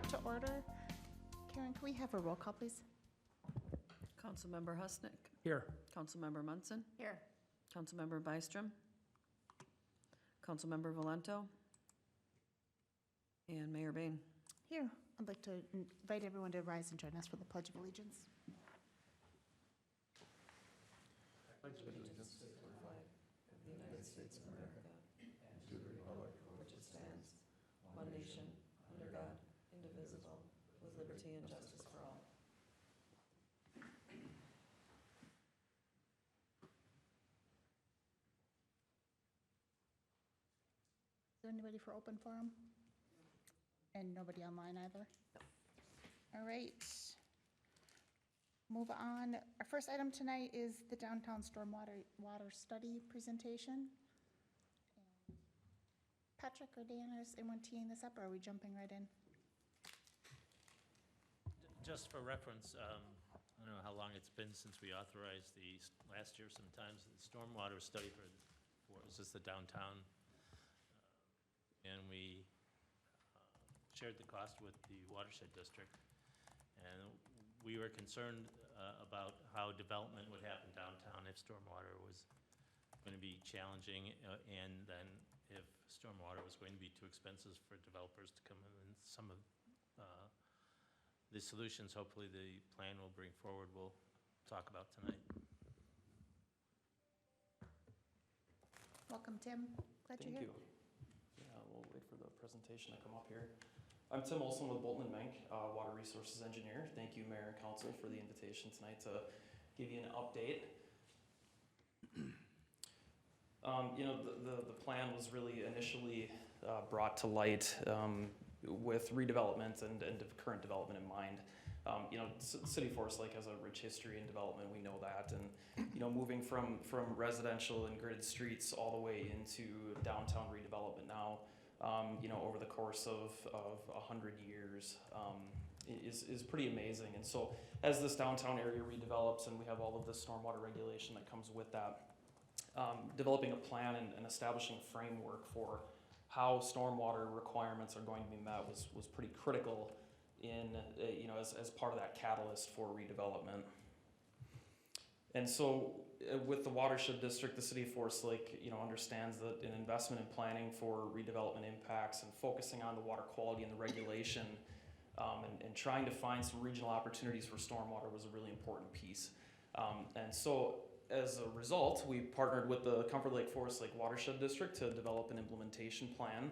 up to order. Karen, can we have a roll call, please? Councilmember Husnick. Here. Councilmember Munson. Here. Councilmember Byström. Councilmember Valento. And Mayor Bain. Here. I'd like to invite everyone to rise and join us for the Pledge of Allegiance. Pledge allegiance to the flag of the United States of America and to the republic for which it stands, one nation, under God, indivisible, with liberty and justice for all. Is there anybody for open forum? And nobody online either? All right. Move on. Our first item tonight is the downtown water study presentation. Patrick or Dan, is anyone teeing this up, or are we jumping right in? Just for reference, I don't know how long it's been since we authorized last year sometimes, the stormwater study for is this the downtown? And we shared the cost with the watershed district. And we were concerned about how development would happen downtown if stormwater was going to be challenging, and then if stormwater was going to be too expensive for developers to come in. And some of the solutions, hopefully the plan will bring forward, we'll talk about tonight. Welcome, Tim. Glad you're here. Thank you. Yeah, we'll wait for the presentation to come up here. I'm Tim Olson with Bolton & Menk, Water Resources Engineer. Thank you, Mayor and Council, for the invitation tonight to give you an update. The plan was really initially brought to light with redevelopment and current development in mind. City of Forest Lake has a rich history in development, we know that, and moving from residential and gridded streets all the way into downtown redevelopment now, over the course of 100 years is pretty amazing. And so as this downtown area redevelops and we have all of the stormwater regulation that comes with that, developing a plan and establishing a framework for how stormwater requirements are going to be met was pretty critical in, as part of that catalyst for redevelopment. And so with the watershed district, the City of Forest Lake, understands that an investment in planning for redevelopment impacts and focusing on the water quality and the regulation and trying to find some regional opportunities for stormwater was a really important piece. And so as a result, we partnered with the Comfort Lake Forest Lake Watershed District to develop an implementation plan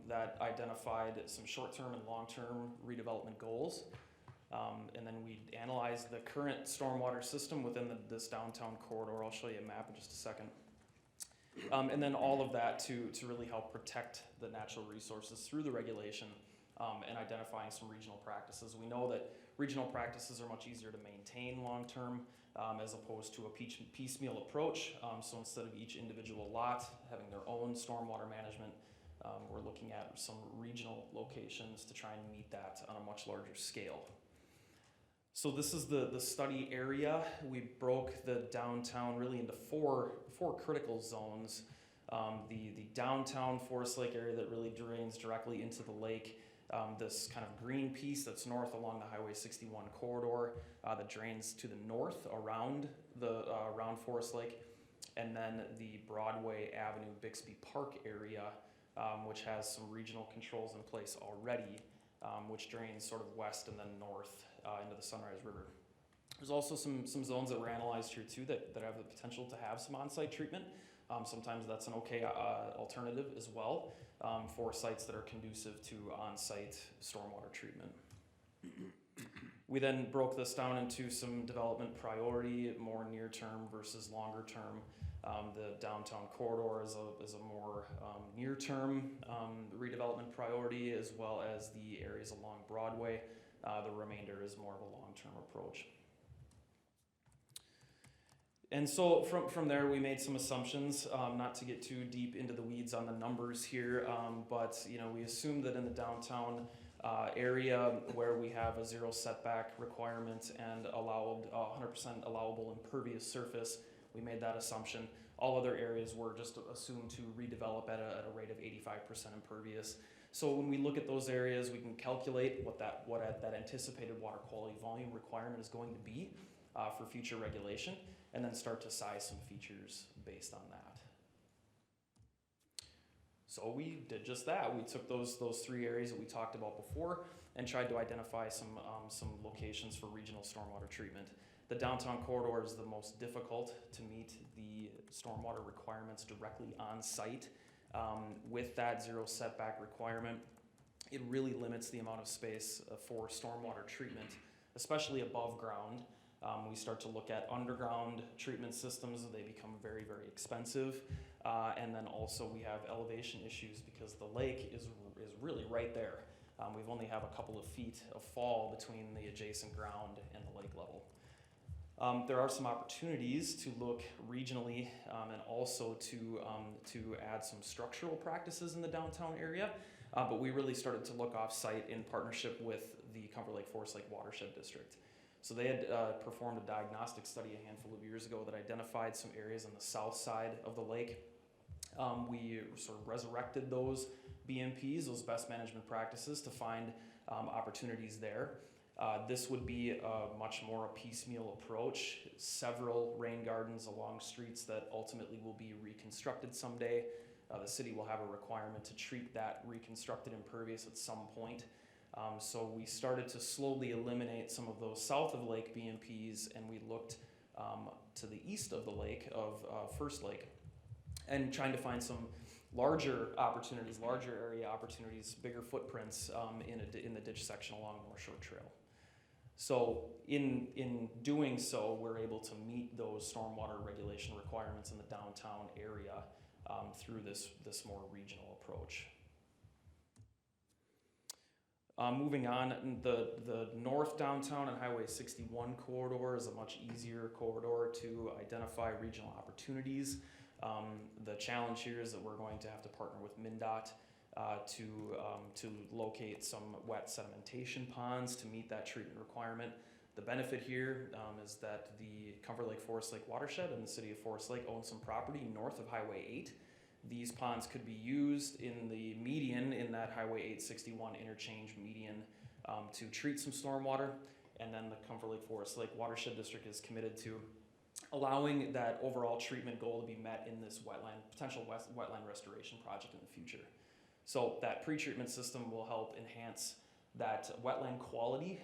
that identified some short-term and long-term redevelopment goals. And then we analyzed the current stormwater system within this downtown corridor. I'll show you a map in just a second. And then all of that to really help protect the natural resources through the regulation and identifying some regional practices. We know that regional practices are much easier to maintain long-term as opposed to a piecemeal approach. So instead of each individual lot having their own stormwater management, we're looking at some regional locations to try and meet that on a much larger scale. So this is the study area. We broke the downtown really into four critical zones. The downtown Forest Lake area that really drains directly into the lake. This kind of green piece that's north along the Highway 61 corridor that drains to the north around Forest Lake. And then the Broadway Avenue Bixby Park area, which has some regional controls in place already, which drains sort of west and then north into the Sunrise River. There's also some zones that were analyzed here too that have the potential to have some on-site treatment. Sometimes that's an okay alternative as well for sites that are conducive to on-site stormwater treatment. We then broke this down into some development priority, more near-term versus longer-term. The downtown corridor is a more near-term redevelopment priority, as well as the areas along Broadway. The remainder is more of a long-term approach. And so from there, we made some assumptions, not to get too deep into the weeds on the numbers here, but we assumed that in the downtown area where we have a zero setback requirement and 100% allowable impervious surface, we made that assumption. All other areas were just assumed to redevelop at a rate of 85% impervious. So when we look at those areas, we can calculate what that anticipated water quality volume requirement is going to be for future regulation, and then start to size some features based on that. So we did just that. We took those three areas that we talked about before and tried to identify some locations for regional stormwater treatment. The downtown corridor is the most difficult to meet the stormwater requirements directly on site. With that zero setback requirement, it really limits the amount of space for stormwater treatment, especially above ground. We start to look at underground treatment systems. They become very, very expensive. And then also we have elevation issues because the lake is really right there. We've only have a couple of feet of fall between the adjacent ground and the lake level. There are some opportunities to look regionally and also to add some structural practices in the downtown area, but we really started to look off-site in partnership with the Comfort Lake Forest Lake Watershed District. So they had performed a diagnostic study a handful of years ago that identified some areas on the south side of the lake. We sort of resurrected those BMPs, those best management practices, to find opportunities there. This would be a much more a piecemeal approach, several rain gardens along streets that ultimately will be reconstructed someday. The city will have a requirement to treat that reconstructed impervious at some point. So we started to slowly eliminate some of those south of lake BMPs, and we looked to the east of the lake, of First Lake, and trying to find some larger opportunities, larger area opportunities, bigger footprints in the ditch section along North Shore Trail. So in doing so, we're able to meet those stormwater regulation requirements in the downtown area through this more regional approach. Moving on, the north downtown and Highway 61 corridor is a much easier corridor to identify regional opportunities. The challenge here is that we're going to have to partner with MnDOT to locate some wet sedimentation ponds to meet that treatment requirement. The benefit here is that the Comfort Lake Forest Lake Watershed and the city of Forest Lake own some property north of Highway 8. These ponds could be used in the median, in that Highway 861 interchange median, to treat some stormwater. And then the Comfort Lake Forest Lake Watershed District is committed to allowing that overall treatment goal to be met in this potential wetland restoration project in the future. So that pre-treatment system will help enhance that wetland quality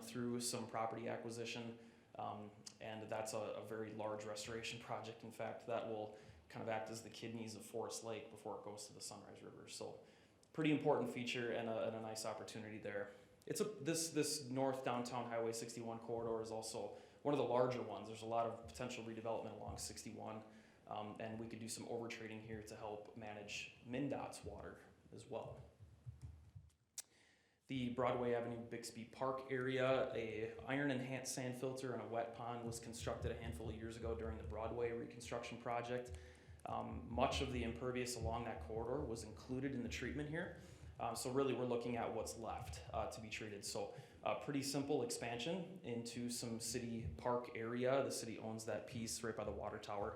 through some property acquisition, and that's a very large restoration project. In fact, that will kind of act as the kidneys of Forest Lake before it goes to the Sunrise River. So pretty important feature and a nice opportunity there. This north downtown Highway 61 corridor is also one of the larger ones. There's a lot of potential redevelopment along 61, and we could do some overtrading here to help manage MnDOT's water as well. The Broadway Avenue Bixby Park area, a iron enhanced sand filter and a wet pond was constructed a handful of years ago during the Broadway reconstruction project. Much of the impervious along that corridor was included in the treatment here. So really we're looking at what's left to be treated. So pretty simple expansion into some city park area. The city owns that piece right by the water tower.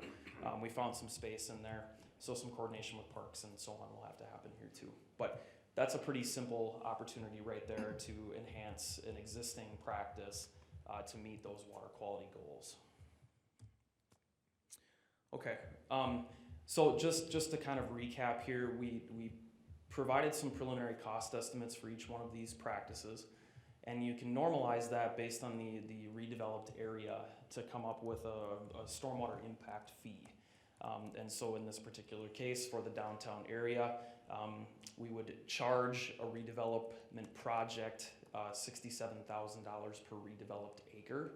We found some space in there, so some coordination with parks and so on will have to happen here too. But that's a pretty simple opportunity right there to enhance an existing practice to meet those water quality goals. Okay, so just to kind of recap here, we provided some preliminary cost estimates for each one of these practices, and you can normalize that based on the redeveloped area to come up with a stormwater impact fee. And so in this particular case for the downtown area, we would charge a redevelopment project $67,000 per redeveloped acre.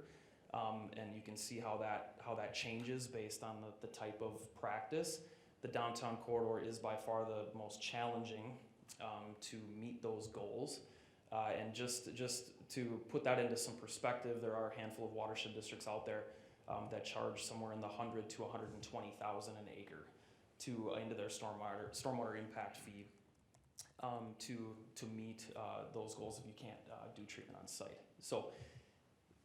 And you can see how that changes based on the type of practice. The downtown corridor is by far the most challenging to meet those goals. And just to put that into some perspective, there are a handful of watershed districts out there that charge somewhere in the $100,000 to $120,000 an acre into their stormwater impact fee to meet those goals if you can't do treatment on site. So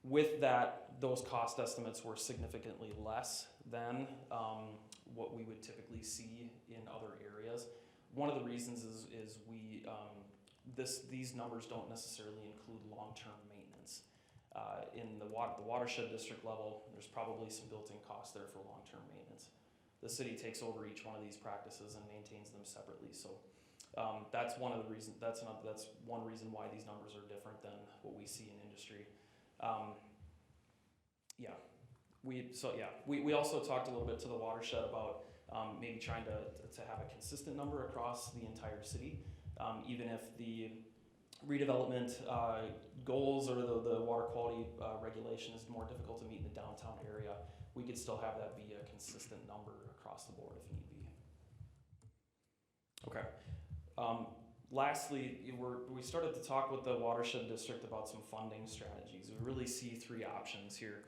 with that, those cost estimates were significantly less than what we would typically see in other areas. One of the reasons is these numbers don't necessarily include long-term maintenance. In the watershed district level, there's probably some built-in costs there for long-term maintenance. The city takes over each one of these practices and maintains them separately. So that's one of the reasons. That's one reason why these numbers are different than what we see in industry. We also talked a little bit to the watershed about maybe trying to have a consistent number across the entire city, even if the redevelopment goals or the water quality regulation is more difficult to meet in the downtown area. We could still have that be a consistent number across the board if need be. Okay. Lastly, we started to talk with the watershed district about some funding strategies. We really see three options here.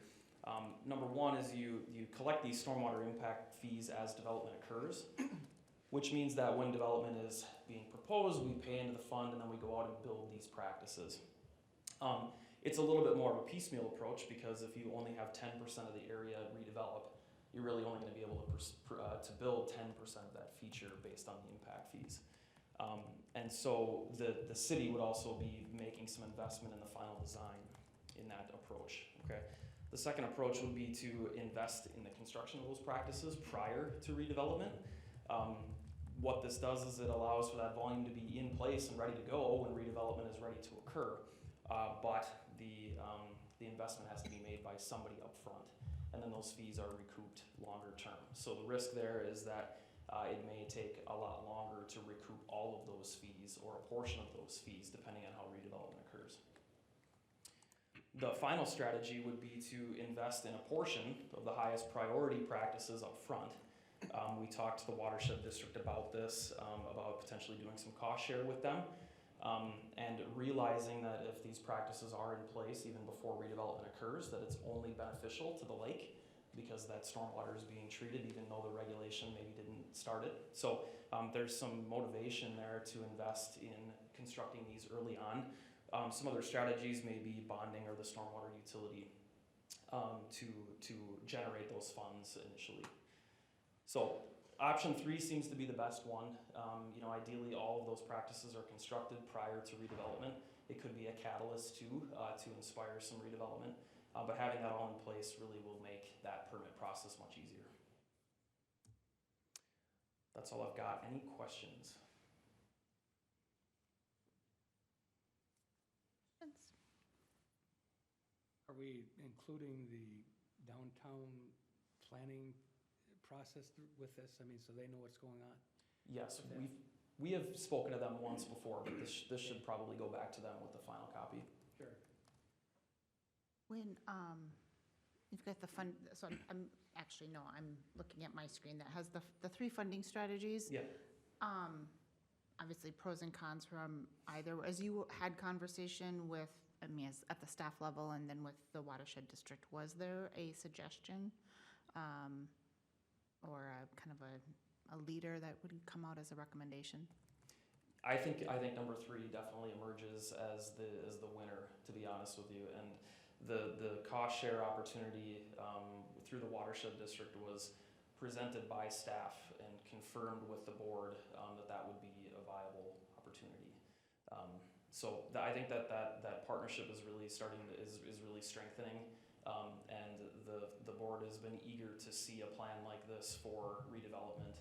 Number one is you collect these stormwater impact fees as development occurs, which means that when development is being proposed, we pay into the fund and then we go out and build these practices. It's a little bit more of a piecemeal approach because if you only have 10% of the area redeveloped, you're really only going to be able to build 10% of that feature based on the impact fees. And so the city would also be making some investment in the final design in that approach. Okay. The second approach would be to invest in the construction of those practices prior to redevelopment. What this does is it allows for that volume to be in place and ready to go when redevelopment is ready to occur, but the investment has to be made by somebody up front, and then those fees are recouped longer term. So the risk there is that it may take a lot longer to recoup all of those fees or a portion of those fees depending on how redevelopment occurs. The final strategy would be to invest in a portion of the highest priority practices up front. We talked to the watershed district about this, about potentially doing some cost share with them, and realizing that if these practices are in place even before redevelopment occurs, that it's only beneficial to the lake because that stormwater is being treated even though the regulation maybe didn't start it. So there's some motivation there to invest in constructing these early on. Some other strategies may be bonding or the stormwater utility to generate those funds initially. So option 3 seems to be the best one. Ideally all of those practices are constructed prior to redevelopment. It could be a catalyst too, to inspire some redevelopment, but having that all in place really will make that permit process much easier. That's all I've got. Any questions? Are we including the downtown planning process with this? I mean, so they know what's going on? Yes, we have spoken to them once before, but this should probably go back to them with the final copy. Sure. When, you've got the fund, so I'm looking at my screen that has the 3 funding strategies. Yeah. Obviously pros and cons from either, as you had conversation with, at the staff level and then with the watershed district, was there a suggestion or a kind of a leader that would come out as a recommendation? I think number 3 definitely emerges as the winner, to be honest with you. And the cost share opportunity through the watershed district was presented by staff and confirmed with the board that would be a viable opportunity. So I think that partnership is really really strengthening, and the board has been eager to see a plan like this for redevelopment,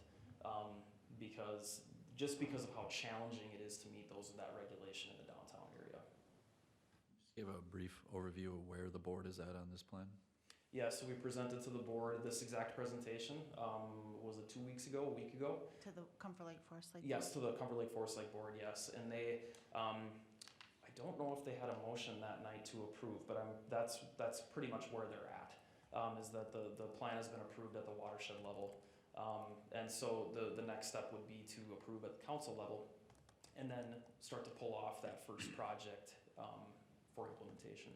because of how challenging it is to meet that regulation in the downtown area. Just give a brief overview of where the board is at on this plan. Yeah, so we presented to the board this exact presentation, was it 2 weeks ago, a week ago? To the Comfort Lake Forest Lake? Yes, to the Comfort Lake Forest Lake board, yes. And they, I don't know if they had a motion that night to approve, but that's pretty much where they're at, is that the plan has been approved at the watershed level. And so the next step would be to approve at the council level and then start to pull off that first project for implementation.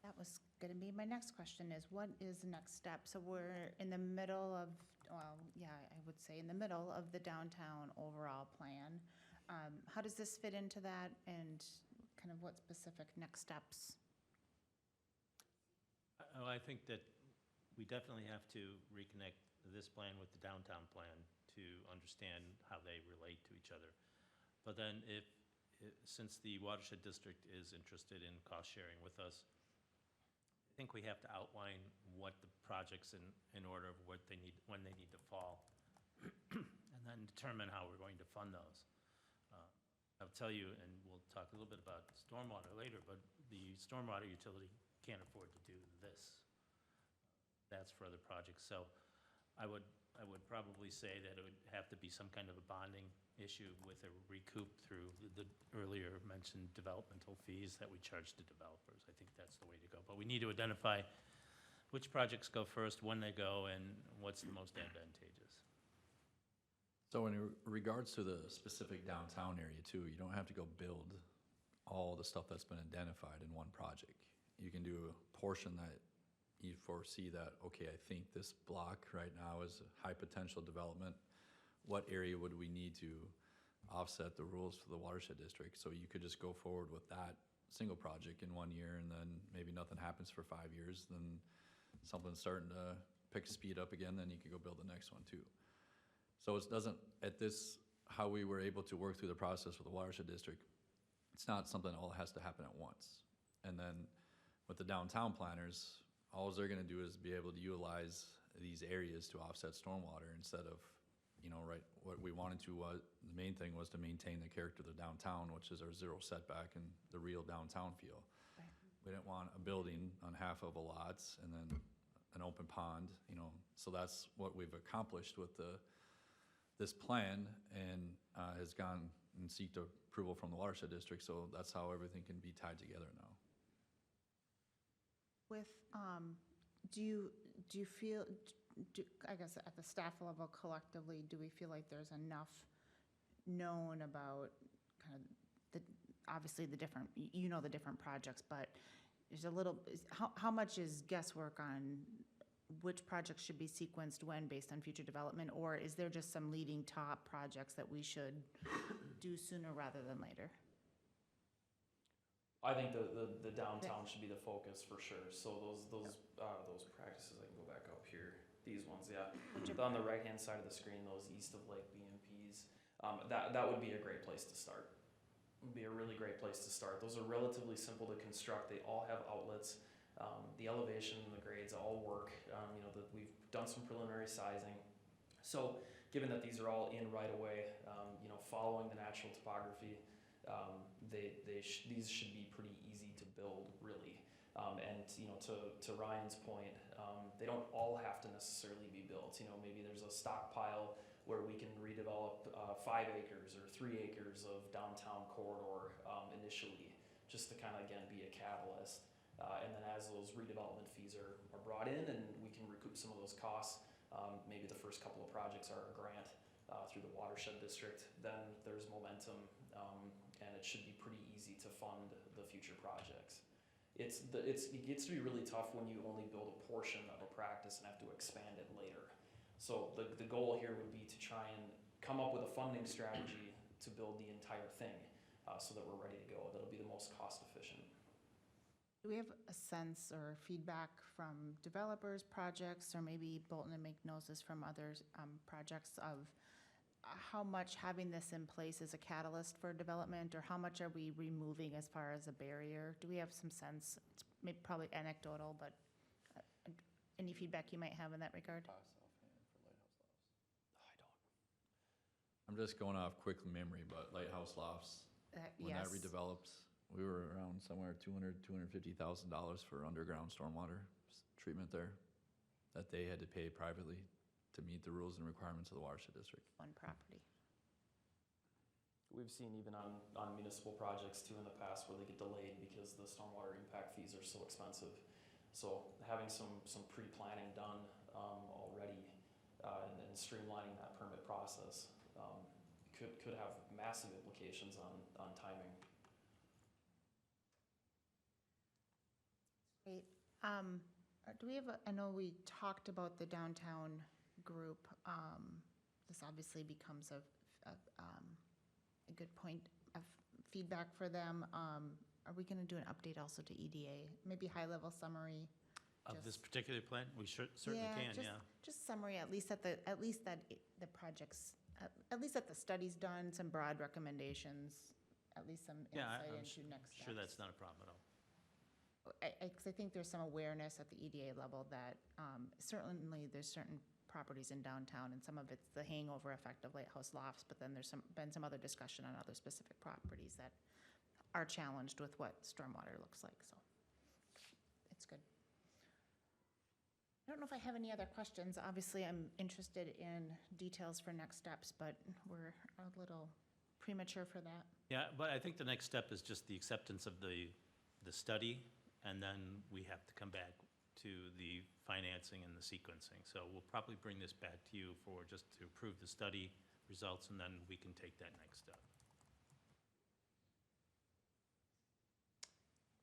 That was going to be my next question, is what is the next step? So we're in the middle of, I would say in the middle of the downtown overall plan. How does this fit into that, and kind of what specific next steps? I think that we definitely have to reconnect this plan with the downtown plan to to understand how they relate to each other. But then since the watershed district is interested in cost sharing with us, I think we have to outline what the projects in order of what they need, when they need to fall, and then determine how we're going to fund those. I'll tell you, and we'll talk a little bit about stormwater later, but the stormwater utility can't afford to do this. That's for other projects. So I would probably say that it would have to be some kind of a bonding issue with a recoup through the earlier mentioned developmental fees that we charge to developers. I think that's the way to go. But we need to identify which projects go first, when they go, and what's the most advantageous. So in regards to the specific downtown area too, you don't have to go build all the stuff that's been identified in one project. You can do a portion that you foresee that, okay, I think this block right now is a high potential development. What area would we need to offset the rules for the watershed district? So you could just go forward with that single project in 1 year, and then maybe nothing happens for 5 years, then something's starting to pick speed up again, then you could go build the next one too. So it doesn't, at this, how we were able to work through the process with the watershed district, it's not something that all has to happen at once. And then with the downtown planners, all they're gonna do is be able to utilize these areas to offset stormwater instead of, right, what we wanted to was, the main thing was to maintain the character of the downtown, which is our zero setback and the real downtown feel. Right. We didn't want a building on half of a lots and then an open pond, so that's what we've accomplished with this plan, and has gone and seeked approval from the watershed district, so that's how everything can be tied together now. With, do you feel, I guess at the staff level collectively, do we feel like there's enough known about kind of obviously the different, the different projects, but there's a little, how much is guesswork on which projects should be sequenced when based on future development, or is there just some leading top projects that we should do sooner rather than later? I think the downtown should be the focus for sure. So those practices, I can go back up here. These ones, yeah. On the right-hand side of the screen, those east of Lake BMPs, that would be a great place to start. Would be a really great place to start. Those are relatively simple to construct. They all have outlets. The elevation and the grades all work. We've done some preliminary sizing. So given that these are all in right away, following the natural topography, these should be pretty easy to build, really. And to Ryan's point, they don't all have to necessarily be built. Maybe there's a stockpile where we can redevelop 5 acres or 3 acres of downtown corridor initially, just to kind of, again, be a catalyst. And then as those redevelopment fees are brought in and we can recoup some of those costs, maybe the first couple of projects are a grant through the watershed district, then there's momentum, and it should be pretty easy to fund the future projects. It gets to be really tough when you only build a portion of a practice and have to expand it later. So the goal here would be to try and come up with a funding strategy to build the entire thing, so that we're ready to go. That'll be the most cost efficient. Do we have a sense or feedback from developers, projects, or maybe Bolton and McNoses from others, projects of how much having this in place is a catalyst for development, or how much are we removing as far as a barrier? Do we have some sense? It's maybe probably anecdotal, but any feedback you might have in that regard? I'm just going off quick memory, but Lighthouse Lofts, when that Yes. redeveloped, we were around somewhere $250,000 for underground stormwater treatment there that they had to pay privately to meet the rules and requirements of the watershed district. One property. We've seen even on municipal projects too in the past where they get delayed because the stormwater impact fees are so expensive. So having some pre-planning done already and streamlining that permit process could have massive implications on timing. Great. Do we have, I know we talked about the downtown group. This obviously becomes a good point of feedback for them. Are we going to do an update also to EDA? Maybe high-level summary? Of this Just- particular plan? We certainly can, just- yeah. Just summary, at least that the project's, at least that the study's done, some broad recommendations, at least some Yeah, insight I'm into next steps. sure that's not a problem at all. 'Cause I think there's some awareness at the EDA level that certainly there's certain properties in downtown, and some of it's the hangover effect of Lighthouse Lofts, but then there's been some other discussion on other specific properties that are challenged with what stormwater looks like, so it's good. I don't know if I have any other questions. Obviously, I'm interested in details for next steps, but we're a little premature for that. Yeah, but I think the next step is just the acceptance of the study, and then we have to come back to the financing and the sequencing. So we'll probably bring this back to you for just to approve the study results, and then we can take that next step.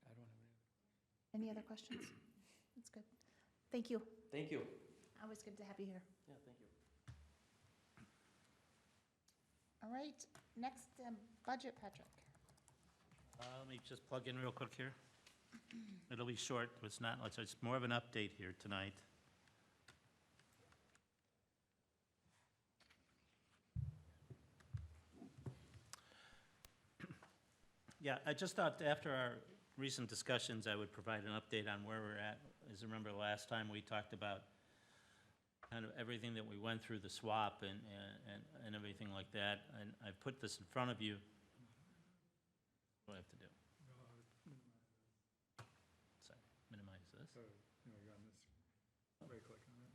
I don't have any. Any other questions? That's good. Thank you. Thank you. Always good to have you here. Yeah, thank you. All right, next, budget, Patrick. Let me just plug in real quick here. It'll be short, it's not, it's more of an update here tonight. Yeah, I just thought after our recent discussions, I would provide an update on where we're at. As you remember, last time we talked about kind of everything that we went through, the swap and everything like that, and I put this in front of you. What do I have to do? Sorry, minimize this. So, you know, you're on this, right-click on it.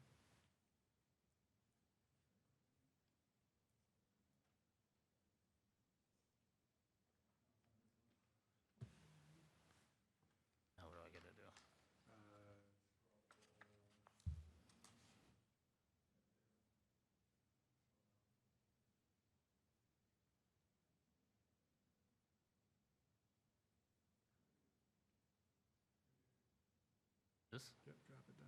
Now what do I gotta do? This? Yep, drop it down.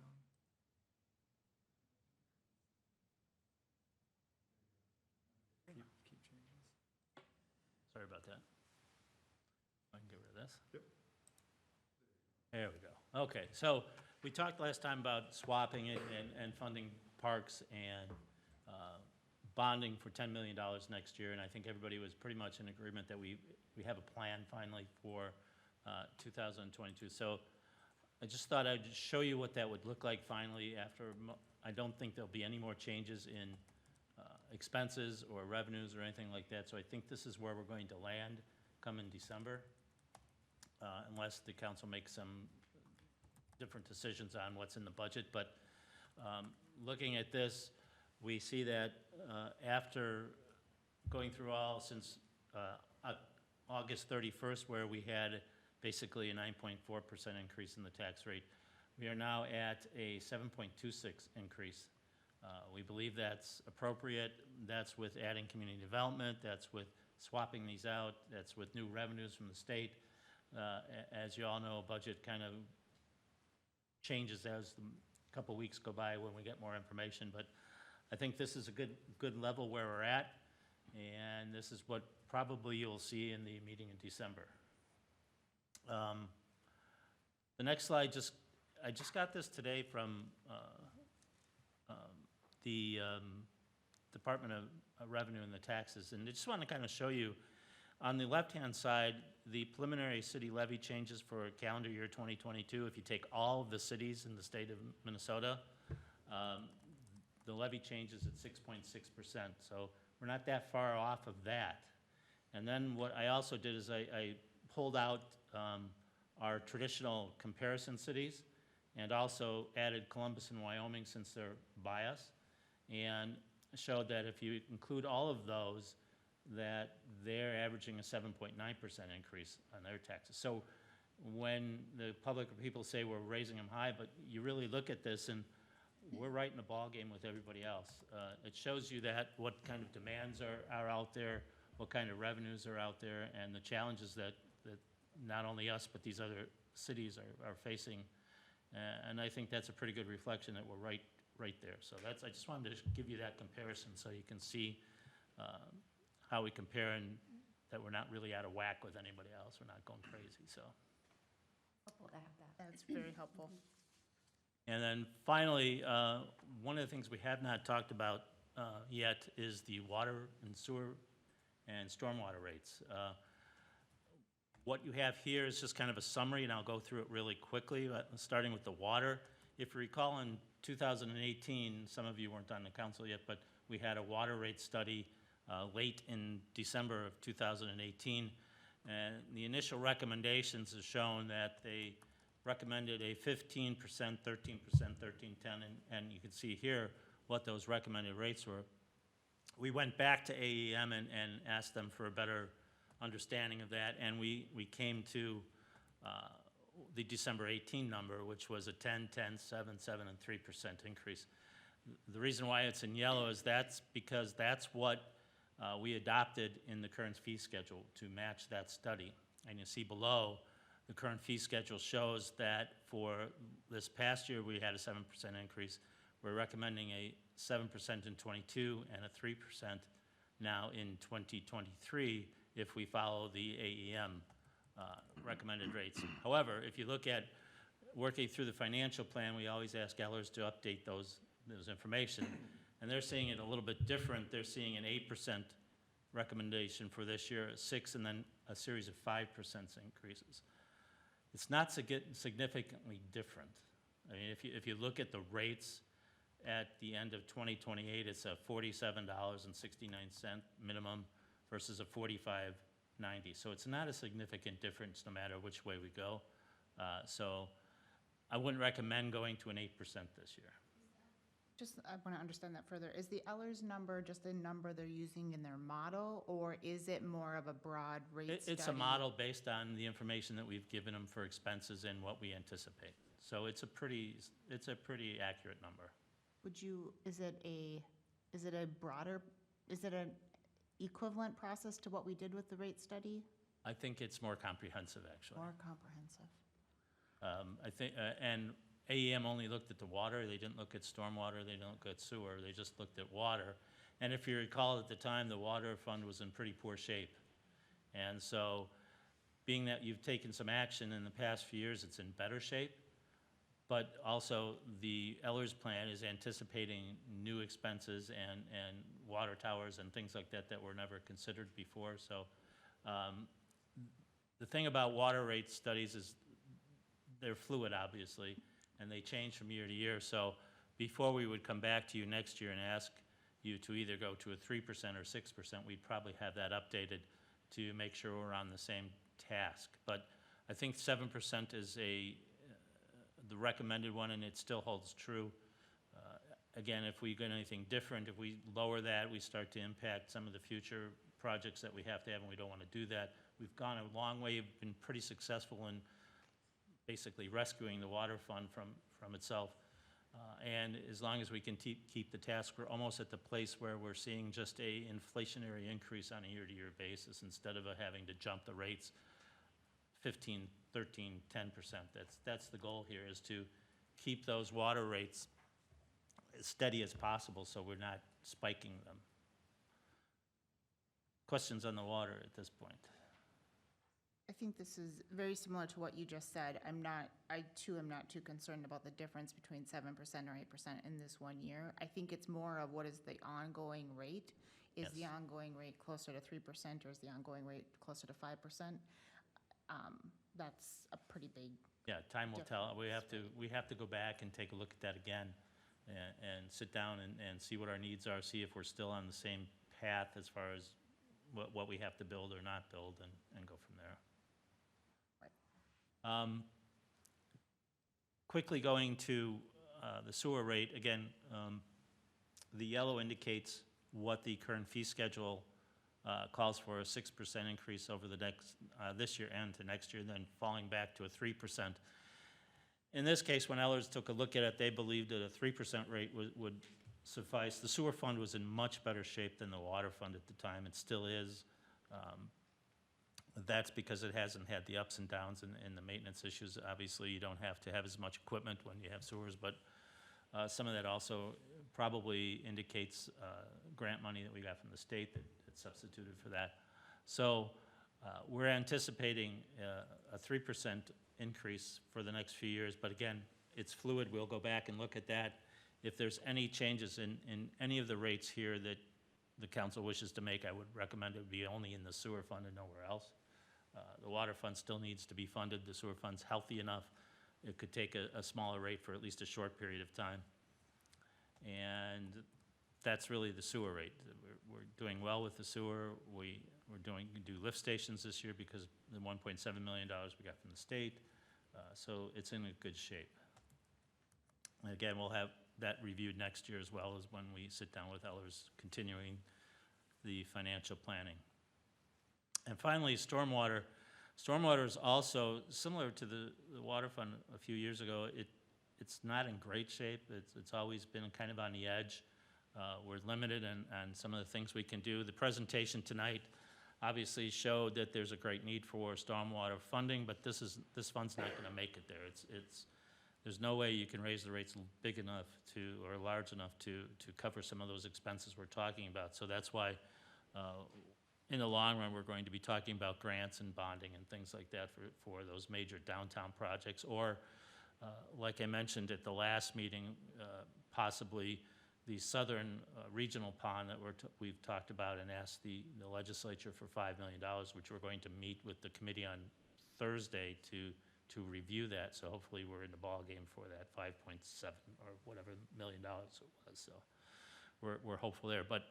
Keep changes. Sorry about that. I can get rid of this. Yep. There we go. Okay, so we talked last time about swapping it and funding parks and bonding for $10 million next year, and I think everybody was pretty much in agreement that we have a plan finally for 2022. So I just thought I'd just show you what that would look like finally after, I don't think there'll be any more changes in expenses or revenues or anything like that. So I think this is where we're going to land come in December, unless the council makes some different decisions on what's in the budget. But looking at this, we see that after going through all since August 31st, where we had basically a 9.4% increase in the tax rate, we are now at a 7.26 increase. We believe that's appropriate. That's with adding community development. That's with swapping these out. That's with new revenues from the state. As you all know, budget kind of changes as the couple weeks go by when we get more information. But I think this is a good level where we're at, and this is what probably you'll see in the meeting in December. The next slide, I just got this today from the Department of Revenue and the taxes, and I just want to kind of show you, on the left-hand side, the preliminary city levy changes for calendar year 2022. If you take all of the cities in the state of Minnesota, the levy changes at 6.6%. So we're not that far off of that. And then what I also did is I pulled out our traditional comparison cities and also added Columbus and Wyoming since they're by us, and showed that if you include all of those, that they're averaging a 7.9% increase on their taxes. So when the public or people say we're raising them high, but you really look at this and we're right in the ballgame with everybody else. It shows you that what kind of demands are out there, what kind of revenues are out there, and the challenges that not only us, but these other cities are facing. And I think that's a pretty good reflection that we're right there. So I just wanted to give you that comparison so you can see how we compare and that we're not really out of whack with anybody else. We're not going crazy, so. Helpful to have that. That's very helpful. And then finally, one of the things we have not talked about yet is the water and sewer and stormwater rates. What you have here is just kind of a summary, and I'll go through it really quickly, starting with the water. If you recall, in 2018, some of you weren't on the council yet, but we had a water rate study late in December of 2018, and the initial recommendations have shown that they recommended a 15%, 13%, 13.10, and you can see here what those recommended rates were. We went back to AEM and asked them for a better understanding of that, and we came to the December 18 number, which was a 10, 10, 7, 7, and 3% increase. The reason why it's in yellow is because that's what we adopted in the current fee schedule to match that study. And you see below, the current fee schedule shows that for this past year, we had a 7% increase. We're recommending a 7% in '22 and a 3% now in 2023 if we follow the AEM recommended rates. However, if you look at working through the financial plan, we always ask Ellers to update those information, and they're seeing it a little bit different. They're seeing an 8% recommendation for this year, a 6, and then a series of 5% increases. It's not significantly different. I mean, if you look at the rates at the end of 2028, it's a $47.69 minimum versus a $45.90. So it's not a significant difference no matter which way we go. So I wouldn't recommend going to an 8% this year. Just, I want to understand that further. Is the Ellers number just a number they're using in their model, or is it more of a broad rate study? It's a model based on the information that we've given them for expenses and what we anticipate. So it's a pretty accurate number. Is it an equivalent process to what we did with the rate study? I think it's more comprehensive, actually. More comprehensive. I think, and AEM only looked at the water. They didn't look at stormwater. They didn't look at sewer. They just looked at water. And if you recall, at the time, the water fund was in pretty poor shape. And so, being that you've taken some action in the past few years, it's in better shape. But also, the Ellers plan is anticipating new expenses and water towers and things like that that were never considered before. So, the thing about water rate studies is they're fluid, obviously, and they change from year to year. So before we would come back to you next year and ask you to either go to a 3% or 6%, we'd probably have that updated to make sure we're on the same task. But I think 7% is the recommended one, and it still holds true. Again, if we get anything different, if we lower that, we start to impact some of the future projects that we have to have, and we don't want to do that. We've gone a long way, been pretty successful in basically rescuing the water fund from itself. And as long as we can keep the task, we're almost at the place where we're seeing just a inflationary increase on a year-to-year basis instead of having to jump the rates 15, 13, 10%. That's the goal here, is to keep those water rates as steady as possible so we're not spiking them. Questions on the water at this point? I think this is very similar to what you just said. I too am not too concerned about the difference between 7% or 8% in this 1 year. I think it's more of what is the ongoing rate. Is Yes. the ongoing rate closer to 3% or is the ongoing rate closer to 5%? That's a pretty big, Yeah, time will tell. Difference. We have to go back and take a look at that again and sit down and see what our needs are, see if we're still on the same path as far as what we have to build or not build, and go from there. Quickly going to the sewer rate, again, the yellow indicates what the current fee schedule calls for, a 6% increase over the next, this year and to next year, then falling back to a 3%. In this case, when Ellers took a look at it, they believed that a 3% rate would suffice. The sewer fund was in much better shape than the water fund at the time. It still is. That's because it hasn't had the ups and downs and the maintenance issues. Obviously, you don't have to have as much equipment when you have sewers, but some of that also probably indicates grant money that we got from the state that substituted for that. So we're anticipating a 3% increase for the next few years, but again, it's fluid, we'll go back and look at that. If there's any changes in any of the rates here that the council wishes to make, I would recommend it would be only in the sewer fund and nowhere else. The water fund still needs to be funded. The sewer fund's healthy enough. It could take a smaller rate for at least a short period of time. And that's really the sewer rate. We're doing well with the sewer. We do lift stations this year because the $1.7 million we got from the state. So it's in a good shape. And again, we'll have that reviewed next year as well as when we sit down with Ellers continuing the financial planning. And finally, stormwater. Stormwater is also similar to the water fund a few years ago. It's not in great shape. It's always been kind of on the edge. We're limited on some of the things we can do. The presentation tonight obviously showed that there's a great need for stormwater funding, but this fund's not going to make it there. There's no way you can raise the rates big enough or large enough to cover some of those expenses we're talking about. So that's why in the long run, we're going to be talking about grants and bonding and things like that for those major downtown projects. Or, like I mentioned at the last meeting, possibly the southern regional pond that we've talked about and asked the legislature for $5 million, which we're going to meet with the committee on Thursday to review that. So hopefully we're in the ballgame for that 5.7 or whatever $1 million it was. So we're hopeful there. But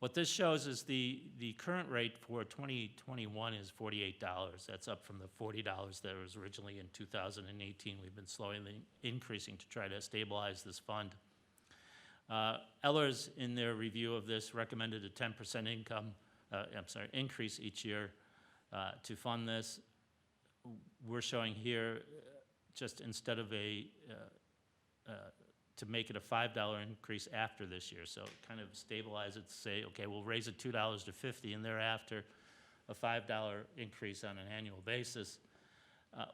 what this shows is the current rate for 2021 is $48. That's up from the $40 that was originally in 2018. We've been slowly increasing to try to stabilize this fund. Ellers, in their review of this, recommended a 10% increase each year to fund this. We're showing here just instead of to make it a $5 increase after this year. So kind of stabilize it to say, okay, we'll raise it $2 to $50 and thereafter a $5 increase on an annual basis,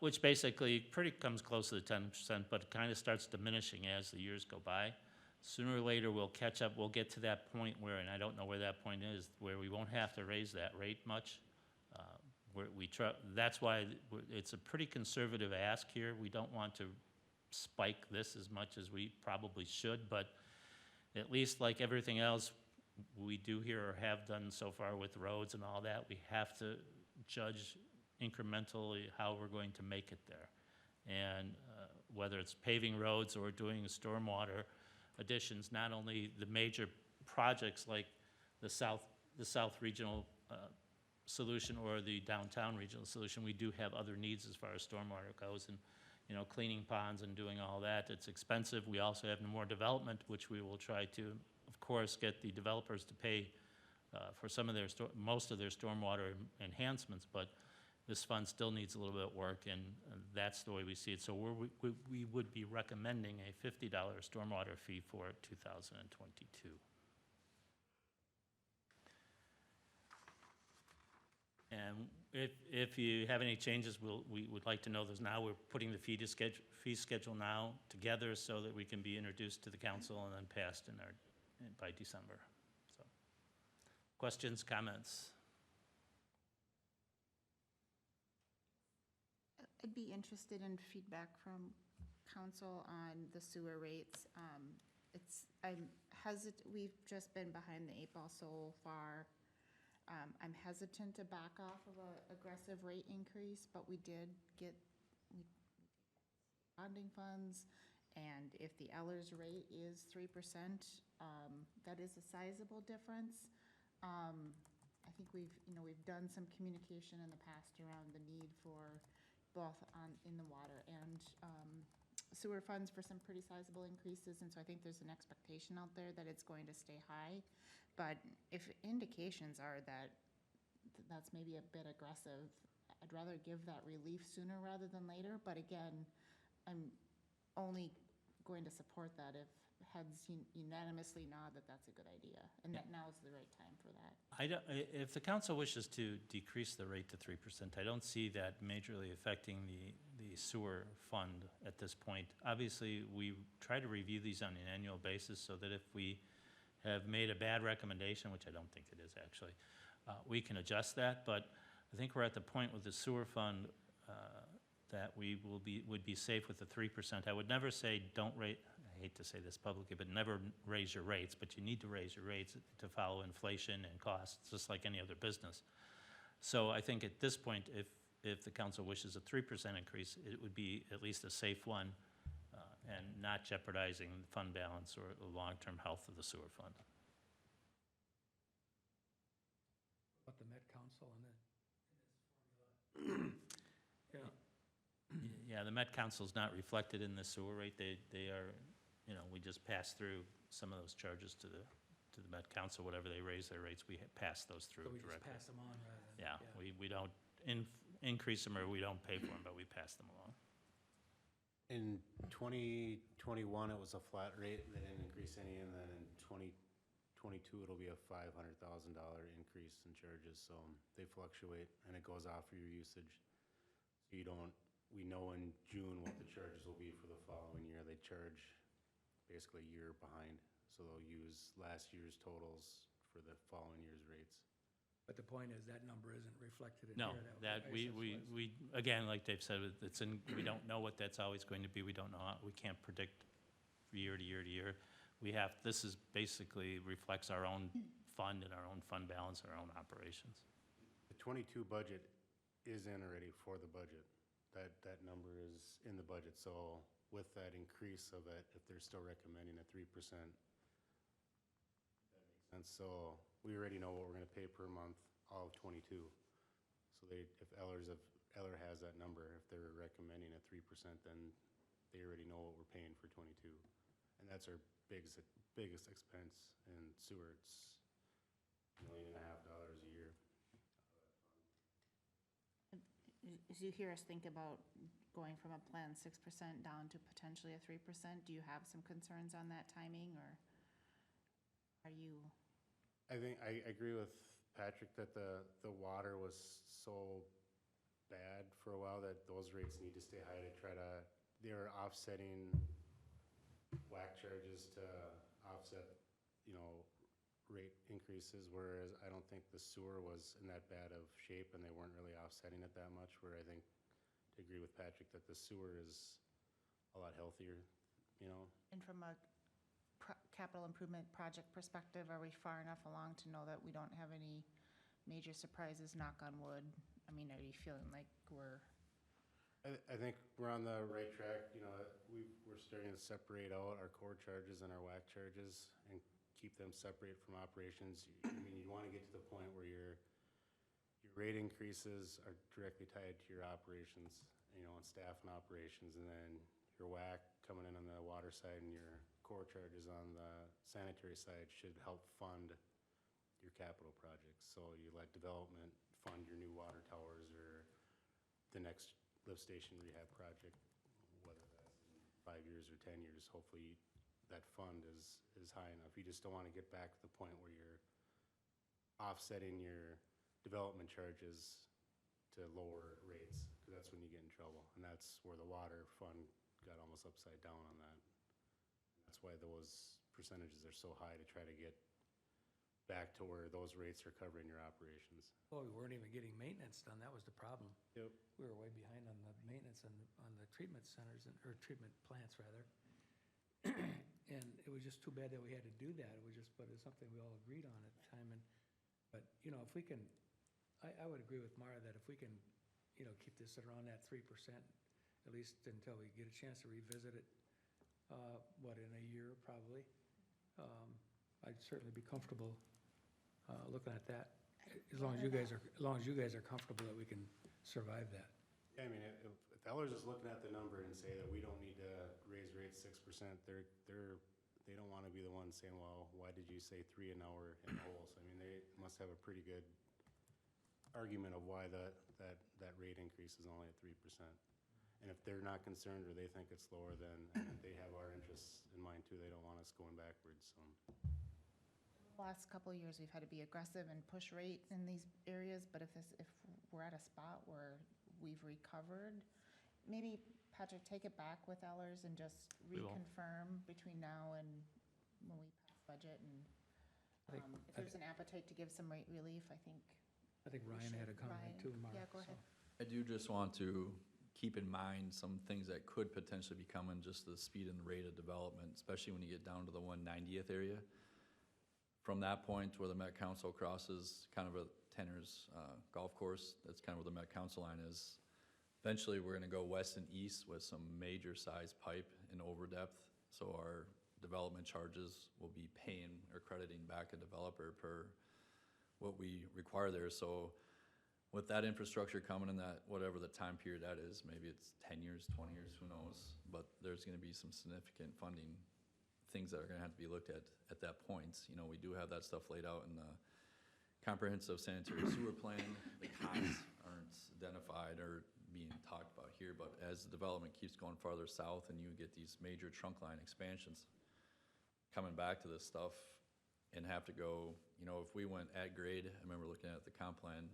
which basically pretty comes close to the 10%, but it kind of starts diminishing as the years go by. Sooner or later, we'll catch up. We'll get to that point where, and I don't know where that point is, where we won't have to raise that rate much. That's why it's a pretty conservative ask here. We don't want to spike this as much as we probably should, but at least like everything else we do here or have done so far with roads and all that, we have to judge incrementally how we're going to make it there. And whether it's paving roads or doing stormwater additions, not only the major projects like the South Regional solution or the downtown regional solution, we do have other needs as far as stormwater goes, and cleaning ponds and doing all that. It's expensive. We also have more development, which we will try to, of course, get the developers to pay for most of their stormwater enhancements, but this fund still needs a little bit of work, and that's the way we see it. So we would be recommending a $50 stormwater fee for 2022. And if you have any changes, we would like to know those now. We're putting the fee schedule now together so that we can be introduced to the council and then passed by December. So, questions, comments? I'd be interested in feedback from council on the sewer rates. We've just been behind the 8 ball so far. I'm hesitant to back off of an aggressive rate increase, but we did get bonding funds, and if the Ellers rate is 3%, that is a sizable difference. I think we've done some communication in the past around the need for both in the water and sewer funds for some pretty sizable increases, and so I think there's an expectation out there that it's going to stay high. But if indications are that that's maybe a bit aggressive, I'd rather give that relief sooner rather than later. But again, I'm only going to support that if heads unanimously nod that that's a good idea and that now is the right time for that. If the council wishes to decrease the rate to 3%, I don't see that majorly affecting the sewer fund at this point. Obviously, we try to review these on an annual basis so that if we have made a bad recommendation, which I don't think it is actually, we can adjust that. But I think we're at the point with the sewer fund that we would be safe with the 3%. I would never say don't rate, I hate to say this publicly, but never raise your rates, but you need to raise your rates to follow inflation and costs, just like any other business. So I think at this point, if the council wishes a 3% increase, it would be at least a safe one, and not jeopardizing the fund balance or the long-term health of the sewer fund. About the Met Council and the, Yeah, the Met Council's not reflected in the sewer rate. They are, we just pass through some of those charges to the Met Council. Whatever they raise their rates, we pass those through so we just directly. pass them on rather than. Yeah, we don't increase them or we don't pay for them, but we pass them along. In 2021, it was a flat rate, they didn't increase any, and then in 2022, it'll be a $500,000 increase in charges, so they fluctuate, and it goes off of your usage. So we know in June what the charges will be for the following year. They charge basically a year behind, so they'll use last year's totals for the following year's rates. But the point is, that number isn't reflected in No, here. that we, again, like Dave said, we don't know what that's always going to be. We don't know, we can't predict year to year to year. This is basically reflects our own fund and our own fund balance, our own operations. The 22 budget is in already for the budget. That number is in the budget, so with that increase of it, if they're still recommending a 3%, that makes sense. So we already know what we're gonna pay per month, all of 22. So if Eller has that number, if they're recommending a 3%, then they already know what we're paying for 22. And that's our biggest expense in sewer. It's $1.5 million a year. As you hear us think about going from a planned 6% down to potentially a 3%, do you have some concerns on that timing, or are you? I think I agree with Patrick that the water was so bad for a while that those rates need to stay high to they're offsetting whack charges to offset, rate increases, whereas I don't think the sewer was in that bad of shape and they weren't really offsetting it that much, where I think, to agree with Patrick, that the sewer is a lot healthier, And from a capital improvement project perspective, are we far enough along to know that we don't have any major surprises, knock on wood? I mean, are you feeling like we're? I think we're on the right track, we're starting to separate out our core charges and our whack charges and keep them separate from operations. I mean, you want to get to the point where your rate increases are directly tied to your operations, and staff and operations, and then your whack coming in on the water side and your core charges on the sanitary side should help fund your capital projects. So you let development fund your new water towers or the next lift station rehab project, whether that's in 5 years or 10 years. Hopefully that fund is high enough. You just don't want to get back to the point where you're offsetting your development charges to lower rates, because that's when you get in trouble. And that's where the water fund got almost upside down on that. That's why those percentages are so high, to try to get back to where those rates are covering your operations. Oh, we weren't even getting maintenance done. That was the problem. Yep. We were way behind on the maintenance on the treatment centers, or treatment plants, rather. And it was just too bad that we had to do that. But it's something we all agreed on at the time. But if we can, I would agree with Mara that if we can, keep this at around that 3%, at least until we get a chance to revisit it, in a year probably, I'd certainly be comfortable looking at that, as long as you guys are comfortable that we can survive that. Yeah, I mean, if Ellers is looking at the number and say that we don't need to raise rates 6%, they don't want to be the ones saying, well, why did you say 3 and now we're in the hole? So I mean, they must have a pretty good argument of why that rate increase is only at 3%. And if they're not concerned, or they think it's lower, then they have our interests in mind too. They don't want us going backwards, so. The last couple of years, we've had to be aggressive and push rate in these areas, but if we're at a spot where we've recovered, maybe, Patrick, take it back with Ellers and just We will. reconfirm between now and when we pass budget, and I think- if there's an appetite to give some rate relief, I think. I think Ryan had a comment Ryan, too, Mark. yeah, go so. ahead. I do just want to keep in mind some things that could potentially be coming, just the speed and rate of development, especially when you get down to the 190th area. From that point where the Met Council crosses kind of a Tanner's golf course, that's kind of where the Met Council line is. Eventually, we're gonna go west and east with some major size pipe and over depth. So our development charges will be paying or crediting back a developer per what we require there. So with that infrastructure coming in that, whatever the time period that is, maybe it's 10 years, 20 years, who knows? But there's gonna be some significant funding, things that are gonna have to be looked at that point. You know, we do have that stuff laid out in the comprehensive sanitary sewer plan. The costs aren't identified or being talked about here, but as the development keeps going farther south and you get these major trunk line expansions coming back to this stuff and have to go, you know, if we went at grade, I remember looking at the comp plan,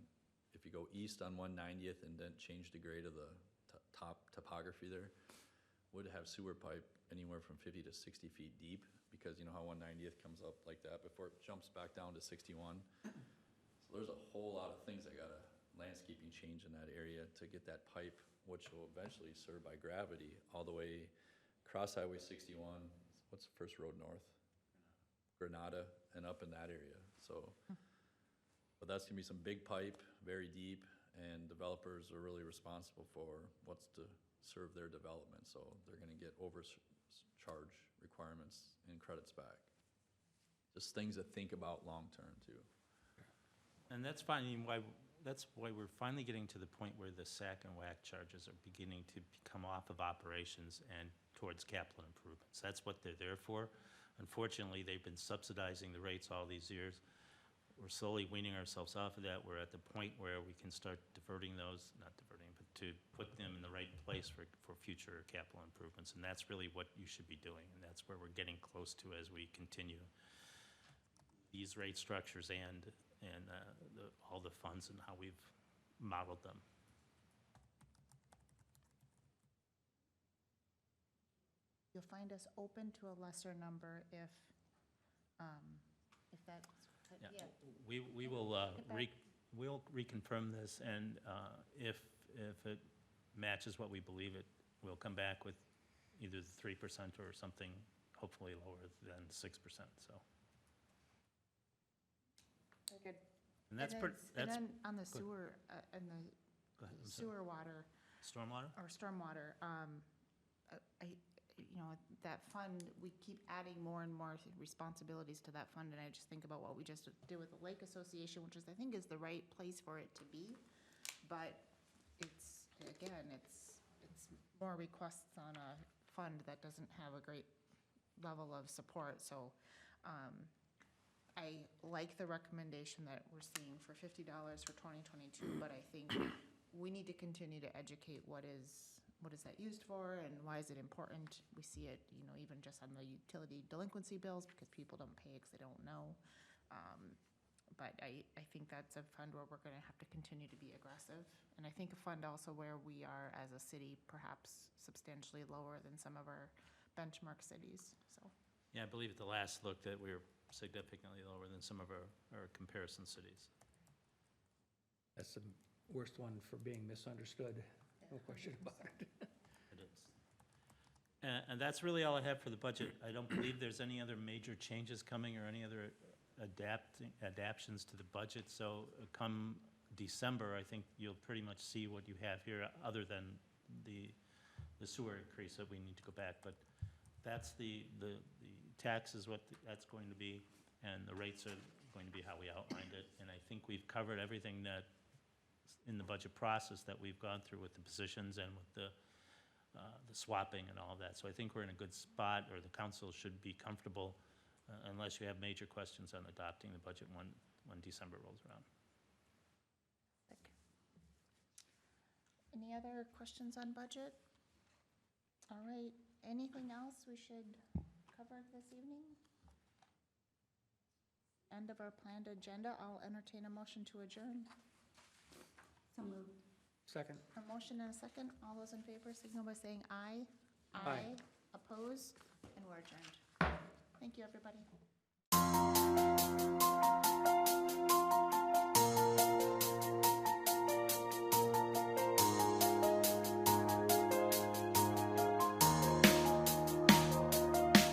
if you go east on 190th and then change the grade of the top topography there, would have sewer pipe anywhere from 50 to 60 feet deep, because you know how 190th comes up like that before it jumps back down to 61. So there's a whole lot of things that got a landscaping change in that area to get that pipe, which will eventually serve by gravity all the way across Highway 61. What's the first road north? Granada, and up in that area. So, but that's gonna be some big pipe, very deep, and developers are really responsible for what's to serve their development. So they're gonna get overcharge requirements and credits back. Just things to think about long-term too. And that's finding why, that's why we're finally getting to the point where the SAC and WAC charges are beginning to come off of operations and towards capital improvements. That's what they're there for. Unfortunately, they've been subsidizing the rates all these years. We're slowly weaning ourselves off of that. We're at the point where we can start diverting those, not diverting, but to put them in the right place for future capital improvements. And that's really what you should be doing. And that's where we're getting close to as we continue these rate structures and all the funds and how we've modeled them. You'll find us open to a lesser number if that's, Yeah. yeah. We will, Get back. we'll reconfirm this, and if it matches what we believe it, we'll come back with either the 3% or something hopefully lower than 6%, so. Very good. And that's, And pretty. then- That's, And then on the good. sewer, and the go ahead, I'm sorry. sewer water, Stormwater? or stormwater, you know, that fund, we keep adding more and more responsibilities to that fund, and I just think about what we just did with the Lake Association, which is, I think, is the right place for it to be. But it's, again, it's more requests on a fund that doesn't have a great level of support, so, I like the recommendation that we're seeing for $50 for 2022, but I think we need to continue to educate what is that used for and why is it important? We see it, you know, even just on the utility delinquency bills because people don't pay because they don't know. But I think that's a fund where we're gonna have to continue to be aggressive. And I think a fund also where we are as a city perhaps substantially lower than some of our benchmark cities, so. Yeah, I believe at the last look that we were significantly lower than some of our comparison cities. That's the worst one for being misunderstood, no question about it. It is. And that's really all I have for the budget. I don't believe there's any other major changes coming or any other adaptions to the budget. So come December, I think you'll pretty much see what you have here, other than the sewer increase that we need to go back. But that's the tax is what that's going to be, and the rates are going to be how we outlined it. And I think we've covered everything that in the budget process that we've gone through with the positions and with the swapping and all of that. So I think we're in a good spot, or the council should be comfortable, unless you have major questions on adopting the budget when December rolls around. Any other questions on budget? All right, anything else we should cover this evening? End of our planned agenda. I'll entertain a motion to adjourn. So moved. Second. A motion and a second. All those in favor signal by saying aye. Aye. Opposed? And we're adjourned. Thank you, everybody.